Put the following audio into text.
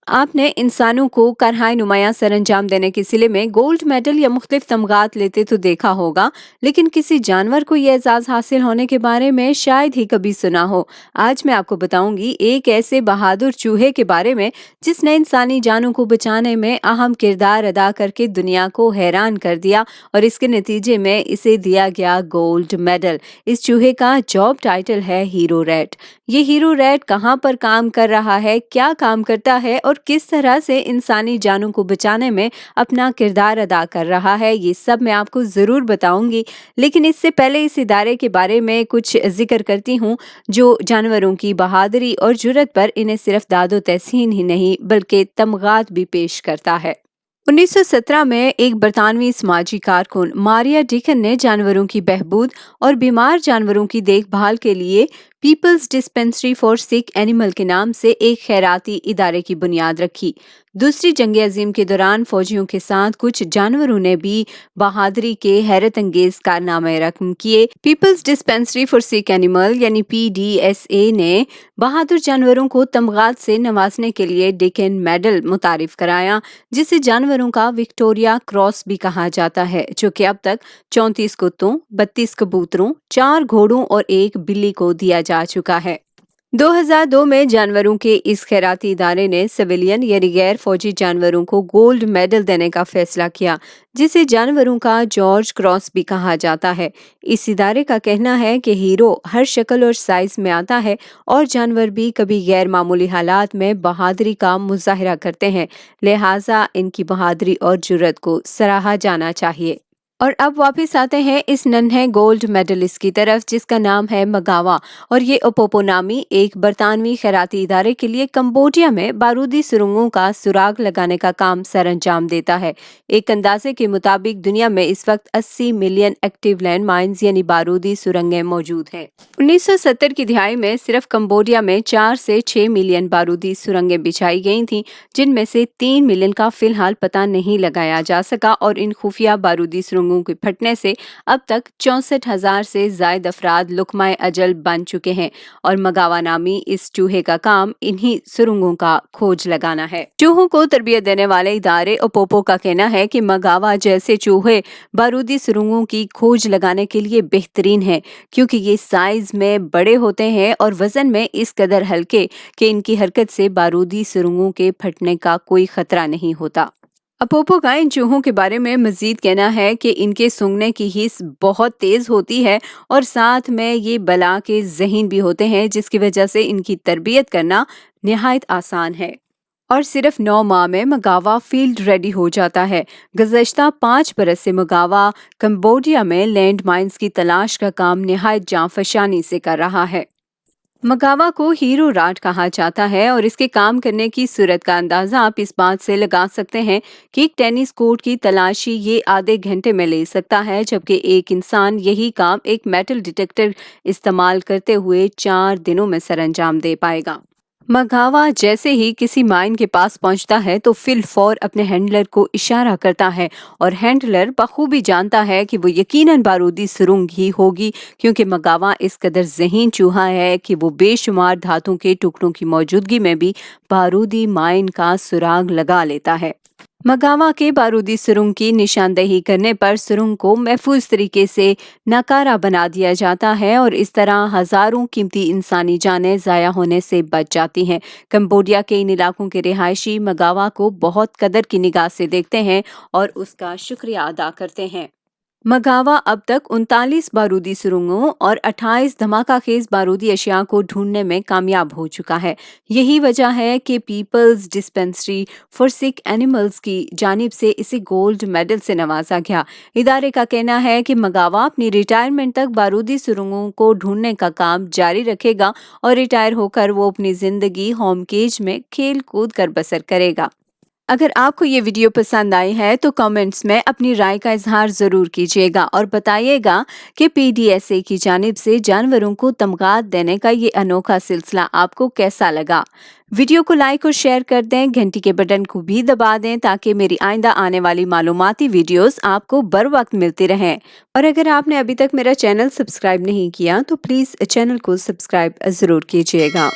आपने इंसानों को कारहाय नुमायां सरअंजाम देने के सिले में गोल्ड मेडल या मुख्तलिफ तमगात लेते तो देखा होगा, लेकिन किसी जानवर को यह एजाज हासिल होने के बारे में शायद ही कभी सुना हो। आज मैं आपको बताऊंगी एक ऐसे बहादुर चूहे के बारे में जिसने इंसानी जानों को बचाने में अहम किरदार अदा करके दुनिया को हैरान कर दिया और इसके नतीजे में इसे दिया गया गोल्ड मेडल। इस चूहे का जॉब टाइटल है हीरो रैट। ये हीरो रैट कहाँ पर काम कर रहा है, क्या काम करता है और किस तरह से इंसानी जानों को बचाने में अपना किरदार अदा कर रहा है, ये सब मैं आपको जरूर बताऊंगी। लेकिन इससे पहले इस इदारे के बारे में कुछ जिक्र करती हूँ जो जानवरों की बहादुरी और जुर्रत पर इन्हें सिर्फ दादो तहसीन ही नहीं बल्कि तमगात भी पेश करता है। 1917 में एक बरतानवी समाजी कारकुन मारिया डिकन ने जानवरों की बहबूद और बीमार जानवरों की देखभाल के लिए people's dispensary for sick animal के नाम से एक खैराती इदारे की बुनियाद रखी। दूसरी जंग अजीम के दौरान फौजियों के साथ कुछ जानवरों ने भी बहादुरी के हैरत अंगेज कारनामे रकम किए। People's dispensary for sick animal यानी PDSA ने बहादुर जानवरों को तमगात से नवाजने के लिए डिकन मेडल मुतारिफ कराया, जिसे जानवरों का विक्टोरिया क्रॉस भी कहा जाता है, जो कि अब तक 34 कुत्तों, 32 कबूतरों, 4 घोड़ों और 1 बिल्ली को दिया जा चुका है। 2002 में जानवरों के इस खैराती इदारे ने सिविलियन यानी गैर फौजी जानवरों को गोल्ड मेडल देने का फैसला किया, जिसे जानवरों का जॉर्ज क्रॉस भी कहा जाता है। इस इदारे का कहना है कि हीरो हर शक्ल और साइज में आता है और जानवर भी कभी गैर मामूली हालात में बहादुरी का मुजाहिरा करते हैं, लिहाजा इनकी बहादुरी और जुर्रत को सराहा जाना चाहिए। और अब वापस आते हैं इस नन्हे गोल्ड मेडलिस्ट की तरफ जिसका नाम है मगावा, और ये ओपोपो नामी एक बरतानवी खैराती इदारे के लिए कंबोडिया में बारूदी सुरंगों का सुराग लगाने का काम सरअंजाम देता है। एक अंदाजे के मुताबिक दुनिया में इस वक्त 80 मिलियन एक्टिव लैंड माइंस यानी बारूदी सुरंगें मौजूद हैं। 1970 की दिहाई में सिर्फ कंबोडिया में 4 से 6 मिलियन बारूदी सुरंगें बिछाई गई थीं, जिनमें से 3 मिलियन का फिलहाल पता नहीं लगाया जा सका और इन खुफिया बारूदी सुरंगों के फटने से अब तक 64,000 से ज्यादा अफराद लुकमाए अजल बन चुके हैं और मगावा नामी इस चूहे का काम इन्हीं सुरंगों का खोज लगाना है। चूहों को तरबियत देने वाले इदारे ओपोपो का कहना है कि मगावा जैसे चूहे बारूदी सुरंगों की खोज लगाने के लिए बेहतरीन है, क्योंकि ये साइज में बड़े होते हैं और वजन में इस कदर हल्के कि इनकी हरकत से बारूदी सुरंगों के फटने का कोई खतरा नहीं होता। अपोपो का इन चूहों के बारे में मजीद कहना है कि इनके सूंघने की हिस्स बहुत तेज होती है और साथ में ये बला के ज़हीन भी होते हैं, जिसकी वजह से इनकी तरबियत करना निहायत आसान है। और सिर्फ 9 माह में मगावा फील्ड रेडी हो जाता है। गुज़श्ता 5 बरस से मगावा कंबोडिया में लैंड माइंस की तलाश का काम निहायत जांफशानी से कर रहा है। मगावा को हीरो रैट कहा जाता है और इसके काम करने की सूरत का अंदाजा आप इस बात से लगा सकते हैं कि एक टेनिस कोर्ट की तलाशी ये आधे घंटे में ले सकता है, जबकि एक इंसान यही काम एक मेटल डिटेक्टर इस्तेमाल करते हुए 4 दिनों में सरअंजाम दे पाएगा। मगावा जैसे ही किसी माइन के पास पहुंचता है तो फिल फौर अपने हैंडलर को इशारा करता है और हैंडलर बखूबी जानता है कि वो यकीनन बारूदी सुरंग ही होगी, क्योंकि मगावा इस कदर ज़हीन चूहा है कि वो बेशुमार धातुओं के टुकड़ों की मौजूदगी में भी बारूदी माइन का सुराग लगा लेता है। मगावा के बारूदी सुरंग की निशानदेही करने पर सुरंग को महफूज तरीके से नाकारा बना दिया जाता है और इस तरह हजारों कीमती इंसानी जानें ज़ाया होने से बच जाती हैं। कंबोडिया के इन इलाकों के रिहायशी मगावा को बहुत कदर की निगाह से देखते हैं और उसका शुक्रिया अदा करते हैं। मगावा अब तक 39 बारूदी सुरंगों और 28 धमाकाखेज बारूदी अशिया को ढूंढने में कामयाब हो चुका है। यही वजह है कि people's dispensary for sick animals की जानिब से इसे गोल्ड मेडल से नवाजा गया। इदारे का कहना है कि मगावा अपनी रिटायरमेंट तक बारूदी सुरंगों को ढूंढने का काम जारी रखेगा और रिटायर होकर वो अपनी जिंदगी होम केज में खेल कूद कर बसर करेगा। अगर आपको ये वीडियो पसंद आई है तो कमेंट्स में अपनी राय का इजहार ज़रूर कीजिएगा और बताइएगा कि PDSA की जानिब से जानवरों को तमगात देने का ये अनोखा सिलसिला आपको कैसा लगा। वीडियो को लाइक और शेयर कर दें, घंटी के बटन को भी दबा दें ताकि मेरी आइंदा आने वाली मालूमाती वीडियोस आपको बर वक्त मिलती रहें। और अगर आपने अभी तक मेरा चैनल सब्सक्राइब नहीं किया तो प्लीज़ चैनल को सब्सक्राइब ज़रूर कीजिएगा।